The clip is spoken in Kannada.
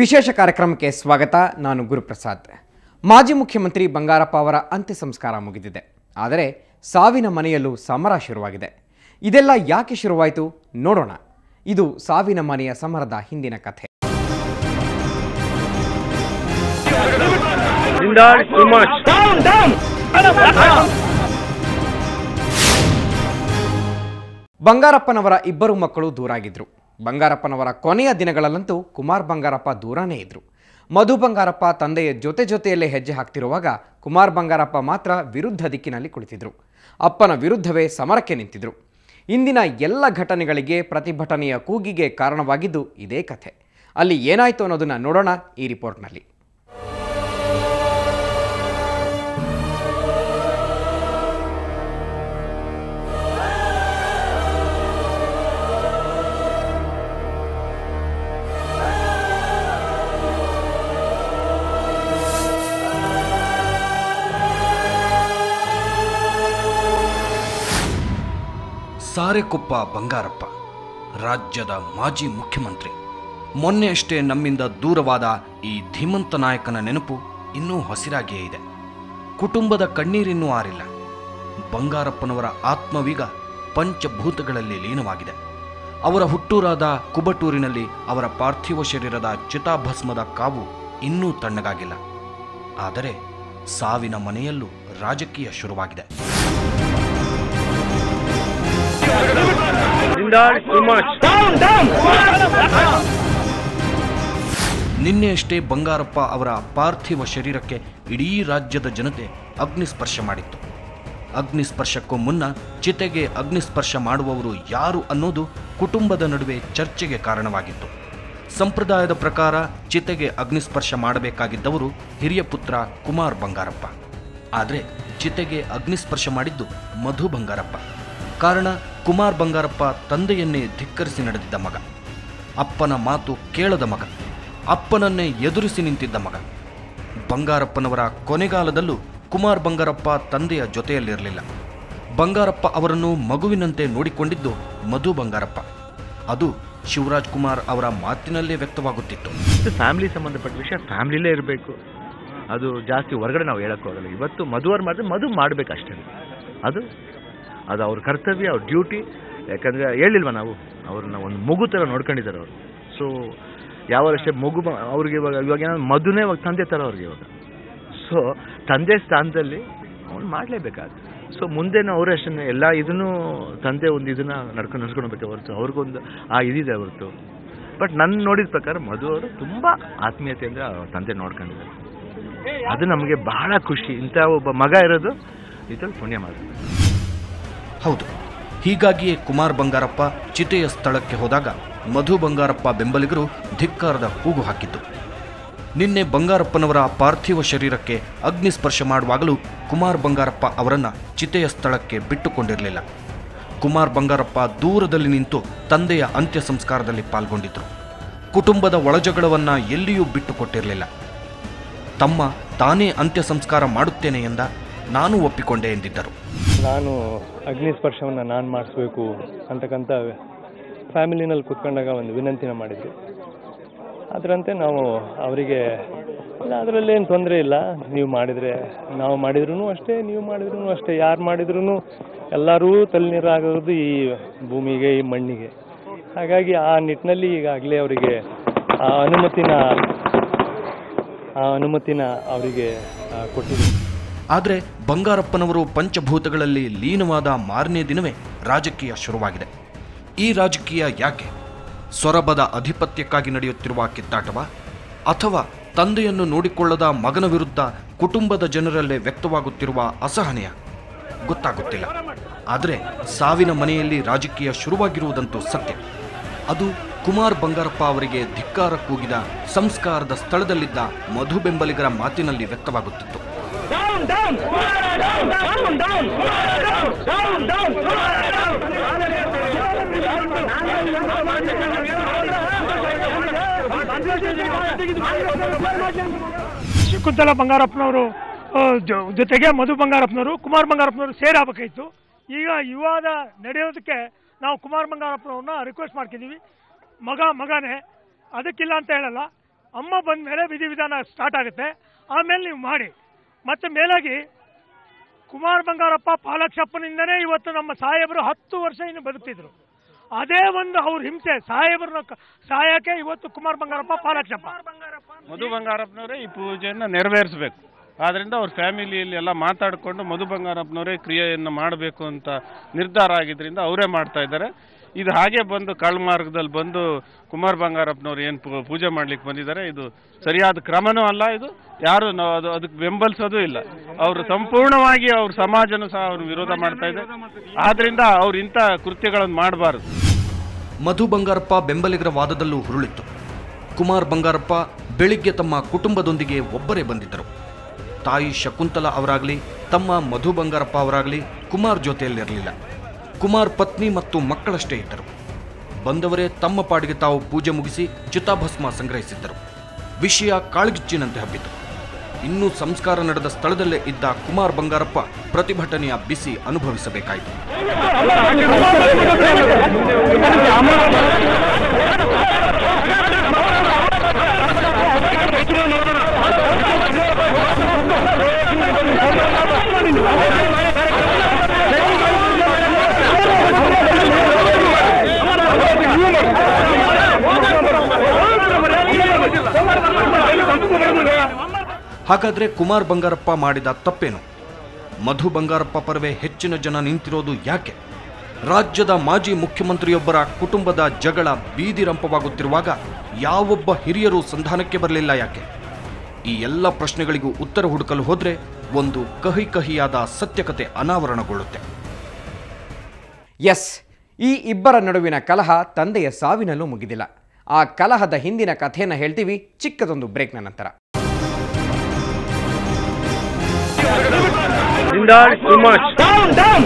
ವಿಶೇಷ ಕಾರ್ಯಕ್ರಮಕ್ಕೆ ಸ್ವಾಗತ. ನಾನು ಗುರುಪ್ರಸಾದ್. ಮಾಜಿ ಮುಖ್ಯಮಂತ್ರಿ ಬಂಗಾರಪ್ಪ ಅವರ ಅಂತ್ಯ ಸಂಸ್ಕಾರ ಮುಗಿದಿದೆ. ಆದರೆ ಸಾವಿನ ಮನೆಯಲ್ಲೂ ಸಮರ ಶುರುವಾಗಿದೆ. ಇದೆಲ್ಲ ಯಾಕೆ ಶುರುವಾಯಿತು ನೋಡೋಣ. ಇದು ಸಾವಿನ ಮನೆಯ ಸಮರದ ಹಿಂದಿನ ಕಥೆ. ಬಂಗಾರಪ್ಪನವರ ಇಬ್ಬರು ಮಕ್ಕಳು ದೂರಾಗಿದ್ರು. ಬಂಗಾರಪ್ಪನವರ ಕೊನೆಯ ದಿನಗಳಲ್ಲಂತೂ ಕುಮಾರ್ ಬಂಗಾರಪ್ಪ ದೂರನೇ ಇದ್ರು. ಮಧು ಬಂಗಾರಪ್ಪ ತಂದೆಯ ಜೊತೆಯಲ್ಲೇ ಹೆಜ್ಜೆ ಹಾಕ್ತಿರುವಾಗ ಕುಮಾರ್ ಬಂಗಾರಪ್ಪ ಮಾತ್ರ ವಿರುದ್ಧ ದಿಕ್ಕಿನಲ್ಲಿ ಕುಳಿತಿದ್ರು. ಅಪ್ಪನ ವಿರುದ್ಧವೇ ಸಮರಕ್ಕೆ ನಿಂತಿದ್ರು. ಇಂದಿನ ಎಲ್ಲ ಘಟನೆಗಳಿಗೆ, ಪ್ರತಿಭಟನೆಯ ಕೂಗಿಗೆ ಕಾರಣವಾಗಿದ್ದು ಇದೇ ಕಥೆ. ಅಲ್ಲಿ ಏನಾಯ್ತು ಅನ್ನೋದನ್ನ ನೋಡೋಣ ಈ ರಿಪೋರ್ಟ್ನಲ್ಲಿ. ಸಾರೆಕೊಪ್ಪ ಬಂಗಾರಪ್ಪ ರಾಜ್ಯದ ಮಾಜಿ ಮುಖ್ಯಮಂತ್ರಿ. ಮೊನ್ನೆಯಷ್ಟೇ ನಮ್ಮಿಂದ ದೂರವಾದ ಈ ಧೀಮಂತ ನಾಯಕನ ನೆನಪು ಇನ್ನೂ ಹಸಿರಾಗಿಯೇ ಇದೆ. ಕುಟುಂಬದ ಕಣ್ಣೀರಿನ್ನೂ ಆರಿಲ್ಲ. ಬಂಗಾರಪ್ಪನವರ ಆತ್ಮವೀಗ ಪಂಚಭೂತಗಳಲ್ಲಿ ಲೀನವಾಗಿದೆ. ಅವರ ಹುಟ್ಟೂರಾದ ಕುಬಟೂರಿನಲ್ಲಿ ಅವರ ಪಾರ್ಥಿವ ಶರೀರದ ಚಿತಾಭಸ್ಮದ ಕಾವು ಇನ್ನೂ ತಣ್ಣಗಾಗಿಲ್ಲ. ಆದರೆ ಸಾವಿನ ಮನೆಯಲ್ಲೂ ರಾಜಕೀಯ ಶುರುವಾಗಿದೆ. ನಿನ್ನೆಯಷ್ಟೇ ಬಂಗಾರಪ್ಪ ಅವರ ಪಾರ್ಥಿವ ಶರೀರಕ್ಕೆ ಇಡೀ ರಾಜ್ಯದ ಜನತೆ ಅಗ್ನಿಸ್ಪರ್ಶ ಮಾಡಿತ್ತು. ಅಗ್ನಿಸ್ಪರ್ಶಕ್ಕೂ ಮುನ್ನ ಚಿತೆಗೆ ಅಗ್ನಿಸ್ಪರ್ಶ ಮಾಡುವವರು ಯಾರು ಅನ್ನೋದು ಕುಟುಂಬದ ನಡುವೆ ಚರ್ಚೆಗೆ ಕಾರಣವಾಗಿತ್ತು. ಸಂಪ್ರದಾಯದ ಪ್ರಕಾರ ಚಿತೆಗೆ ಅಗ್ನಿಸ್ಪರ್ಶ ಮಾಡಬೇಕಾಗಿದ್ದವರು ಹಿರಿಯ ಪುತ್ರ ಕುಮಾರ್ ಬಂಗಾರಪ್ಪ. ಆದರೆ ಚಿತೆಗೆ ಅಗ್ನಿಸ್ಪರ್ಶ ಮಾಡಿದ್ದು ಮಧು ಬಂಗಾರಪ್ಪ. ಕಾರಣ, ಕುಮಾರ್ ಬಂಗಾರಪ್ಪ ತಂದೆಯನ್ನೇ ಧಿಕ್ಕರಿಸಿ ನಡೆದಿದ್ದ ಮಗ, ಅಪ್ಪನ ಮಾತು ಕೇಳದ ಮಗ, ಅಪ್ಪನನ್ನೇ ಎದುರಿಸಿ ನಿಂತಿದ್ದ ಮಗ. ಬಂಗಾರಪ್ಪನವರ ಕೊನೆಗಾಲದಲ್ಲೂ ಕುಮಾರ್ ಬಂಗಾರಪ್ಪ ತಂದೆಯ ಜೊತೆಯಲ್ಲಿರಲಿಲ್ಲ. ಬಂಗಾರಪ್ಪ ಅವರನ್ನು ಮಗುವಿನಂತೆ ನೋಡಿಕೊಂಡಿದ್ದು ಮಧು ಬಂಗಾರಪ್ಪ. ಅದು ಶಿವರಾಜ್ ಕುಮಾರ್ ಅವರ ಮಾತಿನಲ್ಲೇ ವ್ಯಕ್ತವಾಗುತ್ತಿತ್ತು. ಫ್ಯಾಮಿಲಿ ಸಂಬಂಧಪಟ್ಟ ವಿಷಯ ಫ್ಯಾಮಿಲಿಲೇ ಇರಬೇಕು. ಅದು ಜಾಸ್ತಿ ಹೊರಗಡೆ ನಾವು ಹೇಳೋಕ್ಕೋಗಲ್ಲ. ಇವತ್ತು ಮದುವರು ಮಾಡಿದ್ರೆ ಮದು ಮಾಡಬೇಕಷ್ಟೇ. ಅದು ಅವ್ರ ಕರ್ತವ್ಯ, ಅವ್ರ ಡ್ಯೂಟಿ. ಯಾಕಂದರೆ ಹೇಳಿಲ್ವ ನಾವು ಅವ್ರನ್ನ ಒಂದು ಮಗು ಥರ ನೋಡ್ಕೊಂಡಿದ್ದಾರೆ ಅವರು. ಸೊ ಯಾವಷ್ಟೇ ಮಗು ಅವ್ರಿಗೆ ಇವಾಗ ಏನಾದ್ರು ಮದುನೇ ಇವಾಗ ತಂದೆ ಥರ ಅವ್ರಿಗೆ ಇವಾಗ. ಸೊ ತಂದೆ ಸ್ಥಾನದಲ್ಲಿ ಅವ್ನು ಮಾಡಲೇಬೇಕಾಗುತ್ತೆ. ಸೊ ಮುಂದೆನೂ ಅವರೇ ಅಷ್ಟೇ ಎಲ್ಲ ಇದನ್ನು ತಂದೆ ಒಂದು ಇದನ್ನು ನಡ್ಸ್ಕೊಂಡು ಹೋಗ್ಬೇಕು ಹೊರತು ಅವ್ರಿಗೊಂದು ಇದಿದೆ ಹೊರತು. ಬಟ್ ನನ್ನ ನೋಡಿದ ಪ್ರಕಾರ ಮಧು ಅವರು ತುಂಬ ಆತ್ಮೀಯತೆಯಿಂದ ತಂದೆ ನೋಡ್ಕೊಂಡಿದ್ದಾರೆ. ಅದು ನಮಗೆ ಬಹಳ ಖುಷಿ. ಇಂಥ ಒಬ್ಬ ಮಗ ಇರೋದು ಇದ್ರಲ್ಲಿ ಪುಣ್ಯ ಮಾಡೋದು. ಹೌದು, ಹೀಗಾಗಿಯೇ ಕುಮಾರ್ ಬಂಗಾರಪ್ಪ ಚಿತೆಯ ಸ್ಥಳಕ್ಕೆ ಹೋದಾಗ ಮಧು ಬಂಗಾರಪ್ಪ ಬೆಂಬಲಿಗರು ಧಿಕ್ಕಾರದ ಕೂಗು ಹಾಕಿದ್ದು. ನಿನ್ನೆ ಬಂಗಾರಪ್ಪನವರ ಪಾರ್ಥಿವ ಶರೀರಕ್ಕೆ ಅಗ್ನಿಸ್ಪರ್ಶ ಮಾಡುವಾಗಲೂ ಕುಮಾರ್ ಬಂಗಾರಪ್ಪ ಅವರನ್ನು ಚಿತೆಯ ಸ್ಥಳಕ್ಕೆ ಬಿಟ್ಟುಕೊಂಡಿರಲಿಲ್ಲ. ಕುಮಾರ್ ಬಂಗಾರಪ್ಪ ದೂರದಲ್ಲಿ ನಿಂತು ತಂದೆಯ ಅಂತ್ಯ ಸಂಸ್ಕಾರದಲ್ಲಿ ಪಾಲ್ಗೊಂಡಿದ್ದರು. ಕುಟುಂಬದ ಒಳಜಗಳವನ್ನು ಎಲ್ಲಿಯೂ ಬಿಟ್ಟುಕೊಟ್ಟಿರಲಿಲ್ಲ. ತಮ್ಮ ತಾನೇ ಅಂತ್ಯ ಸಂಸ್ಕಾರ ಮಾಡುತ್ತೇನೆ ಎಂದ, ನಾನು ಒಪ್ಪಿಕೊಂಡೆ ಎಂದಿದ್ದರು. ನಾನು ಅಗ್ನಿಸ್ಪರ್ಶವನ್ನು ನಾನು ಮಾಡಿಸ್ಬೇಕು ಅಂತಕ್ಕಂಥ ಫ್ಯಾಮಿಲಿನಲ್ಲಿ ಕೂತ್ಕೊಂಡಾಗ ಒಂದು ವಿನಂತಿನ ಮಾಡಿದ್ರು. ಅದರಂತೆ ನಾವು ಅವರಿಗೆ ಅದರಲ್ಲೇನು ತೊಂದರೆ ಇಲ್ಲ, ನೀವು ಮಾಡಿದರೆ ನಾವು ಮಾಡಿದ್ರೂ ಅಷ್ಟೇ, ನೀವು ಮಾಡಿದ್ರೂ ಅಷ್ಟೇ, ಯಾರು ಮಾಡಿದ್ರೂ ಎಲ್ಲರೂ ತಲೆನೀರಾಗೋದು ಈ ಭೂಮಿಗೆ, ಈ ಮಣ್ಣಿಗೆ. ಹಾಗಾಗಿ ಆ ನಿಟ್ಟಿನಲ್ಲಿ ಈಗಾಗಲೇ ಅವರಿಗೆ ಆ ಅನುಮತಿನ ಅವರಿಗೆ ಕೊಟ್ಟಿದ್ದೀವಿ. ಆದರೆ ಬಂಗಾರಪ್ಪನವರು ಪಂಚಭೂತಗಳಲ್ಲಿ ಲೀನವಾದ ಮಾರನೇ ದಿನವೇ ರಾಜಕೀಯ ಶುರುವಾಗಿದೆ. ಈ ರಾಜಕೀಯ ಯಾಕೆ? ಸೊರಬದ ಅಧಿಪತ್ಯಕ್ಕಾಗಿ ನಡೆಯುತ್ತಿರುವ ಕಿತ್ತಾಟವ, ಅಥವಾ ತಂದೆಯನ್ನು ನೋಡಿಕೊಳ್ಳದ ಮಗನ ವಿರುದ್ಧ ಕುಟುಂಬದ ಜನರಲ್ಲೇ ವ್ಯಕ್ತವಾಗುತ್ತಿರುವ ಅಸಹನೆಯ? ಗೊತ್ತಾಗುತ್ತಿಲ್ಲ. ಆದರೆ ಸಾವಿನ ಮನೆಯಲ್ಲಿ ರಾಜಕೀಯ ಶುರುವಾಗಿರುವುದಂತೂ ಸತ್ಯ. ಅದು ಕುಮಾರ್ ಬಂಗಾರಪ್ಪ ಅವರಿಗೆ ಧಿಕ್ಕಾರ ಕೂಗಿದ ಸಂಸ್ಕಾರದ ಸ್ಥಳದಲ್ಲಿದ್ದ ಮಧು ಬೆಂಬಲಿಗರ ಮಾತಿನಲ್ಲಿ ವ್ಯಕ್ತವಾಗುತ್ತಿತ್ತು. ಶಕುಂತಲಾ ಬಂಗಾರಪ್ಪನವರು ಜೊತೆಗೆ ಮಧು ಬಂಗಾರಪ್ಪನವರು, ಕುಮಾರ್ ಬಂಗಾರಪ್ಪನವರು ಸೇರಾಗಬೇಕಾಯಿತು. ಈಗ ವಿವಾದ ನಡೆಯೋದಕ್ಕೆ ನಾವು ಕುಮಾರ್ ಬಂಗಾರಪ್ಪನವ್ರನ್ನ ರಿಕ್ವೆಸ್ಟ್ ಮಾಡ್ತಿದ್ದೀವಿ. ಮಗನೇ ಅದಕ್ಕಿಲ್ಲ ಅಂತ ಹೇಳಲ್ಲ, ಅಮ್ಮ ಬಂದ ಮೇಲೆ ವಿಧಿವಿಧಾನ ಸ್ಟಾರ್ಟ್ ಆಗುತ್ತೆ, ಆಮೇಲೆ ನೀವು ಮಾಡಿ. ಮತ್ತು ಮೇಲಾಗಿ ಕುಮಾರ್ ಬಂಗಾರಪ್ಪ ಪಾಲಾಕ್ಷಪ್ಪನಿಂದನೇ ಇವತ್ತು ನಮ್ಮ ಸಾಹೇಬರು 10 ವರ್ಷ ಇನ್ನು ಬದುಕ್ತಿದ್ರು. ಅದೇ ಒಂದು ಅವ್ರ ಹಿಂಸೆ ಸಾಹೇಬರನ್ನ ಸಾಯಕ್ಕೆ ಇವತ್ತು ಕುಮಾರ್ ಬಂಗಾರಪ್ಪ ಪಾಲಾಕ್ಷಪ್ಪ ಮಧು ಬಂಗಾರಪ್ಪನವರೇ ಈ ಪೂಜೆಯನ್ನು ನೆರವೇರಿಸಬೇಕು. ಆದ್ದರಿಂದ ಅವ್ರ ಫ್ಯಾಮಿಲಿಯಲ್ಲಿ ಎಲ್ಲ ಮಾತಾಡಿಕೊಂಡು ಮಧು ಬಂಗಾರಪ್ಪನವರೇ ಕ್ರಿಯೆಯನ್ನು ಮಾಡಬೇಕು ಅಂತ ನಿರ್ಧಾರ ಆಗಿದ್ದರಿಂದ ಅವರೇ ಮಾಡ್ತಾ ಇದ್ದಾರೆ. ಇದು ಹಾಗೆ ಬಂದು ಮಾರ್ಗದಲ್ಲಿ ಬಂದು ಕುಮಾರ್ ಬಂಗಾರಪ್ಪನವ್ರು ಏನು ಪೂಜೆ ಮಾಡ್ಲಿಕ್ಕೆ ಬಂದಿದ್ದಾರೆ, ಇದು ಸರಿಯಾದ ಕ್ರಮನೂ ಅಲ್ಲ. ಇದು ಯಾರು ಅದಕ್ಕೆ ಬೆಂಬಲಿಸೋದು ಇಲ್ಲ. ಅವರು ಸಂಪೂರ್ಣವಾಗಿ ಅವ್ರ ಸಮಾಜನೂ ಸಹ ಅವ್ರು ವಿರೋಧ ಮಾಡ್ತಾ ಇದೆ. ಆದ್ರಿಂದ ಅವ್ರು ಇಂಥ ಕೃತ್ಯಗಳನ್ನು ಮಾಡಬಾರದು. ಮಧು ಬಂಗಾರಪ್ಪ ಬೆಂಬಲಿಗರ ವಾದದಲ್ಲೂ ಹುರುಳಿತ್ತು. ಕುಮಾರ್ ಬಂಗಾರಪ್ಪ ಬೆಳಿಗ್ಗೆ ತಮ್ಮ ಕುಟುಂಬದೊಂದಿಗೆ ಒಬ್ಬರೇ ಬಂದಿದ್ದರು. ತಾಯಿ ಶಕುಂತಲಾ ಅವರಾಗಲಿ ತಮ್ಮ ಮಧು ಬಂಗಾರಪ್ಪ ಅವರಾಗಲಿ ಕುಮಾರ್ ಜೊತೆಯಲ್ಲಿರಲಿಲ್ಲ. ಕುಮಾರ್ ಪತ್ನಿ ಮತ್ತು ಮಕ್ಕಳಷ್ಟೇ ಇದ್ದರು. ಬಂದವರೇ ತಮ್ಮ ಪಾಡಿಗೆ ತಾವು ಪೂಜೆ ಮುಗಿಸಿ ಚಿತಾಭಸ್ಮ ಸಂಗ್ರಹಿಸಿದ್ದರು. ವಿಷಯ ಕಾಳ್ಗಿಚ್ಚಿನಂತೆ ಹಬ್ಬಿತು. ಇನ್ನೂ ಸಂಸ್ಕಾರ ನಡೆದ ಸ್ಥಳದಲ್ಲೇ ಇದ್ದ ಕುಮಾರ್ ಬಂಗಾರಪ್ಪ ಪ್ರತಿಭಟನೆಯ ಬಿಸಿ ಅನುಭವಿಸಬೇಕಾಯಿತು. ಹಾಗಾದ್ರೆ ಕುಮಾರ್ ಬಂಗಾರಪ್ಪ ಮಾಡಿದ ತಪ್ಪೇನು? ಮಧು ಬಂಗಾರಪ್ಪ ಪರವೇ ಹೆಚ್ಚಿನ ಜನ ನಿಂತಿರೋದು ಯಾಕೆ? ರಾಜ್ಯದ ಮಾಜಿ ಮುಖ್ಯಮಂತ್ರಿಯೊಬ್ಬರ ಕುಟುಂಬದ ಜಗಳ ಬೀದಿ ರಂಪವಾಗುತ್ತಿರುವಾಗ ಯಾವೊಬ್ಬ ಹಿರಿಯರು ಸಂಧಾನಕ್ಕೆ ಬರಲಿಲ್ಲ ಯಾಕೆ? ಈ ಎಲ್ಲ ಪ್ರಶ್ನೆಗಳಿಗೂ ಉತ್ತರ ಹುಡುಕಲು ಹೋದ್ರೆ ಒಂದು ಕಹಿಯಾದ ಸತ್ಯಕತೆ ಅನಾವರಣಗೊಳ್ಳುತ್ತೆ. ಎಸ್, ಈ ಇಬ್ಬರ ನಡುವಿನ ಕಲಹ ತಂದೆಯ ಸಾವಿನಲ್ಲೂ ಮುಗಿದಿಲ್ಲ. ಆ ಕಲಹದ ಹಿಂದಿನ ಕಥೆಯನ್ನು ಹೇಳ್ತೀವಿ ಚಿಕ್ಕದೊಂದು ಬ್ರೇಕ್ನ ನಂತರ. Too much. Down.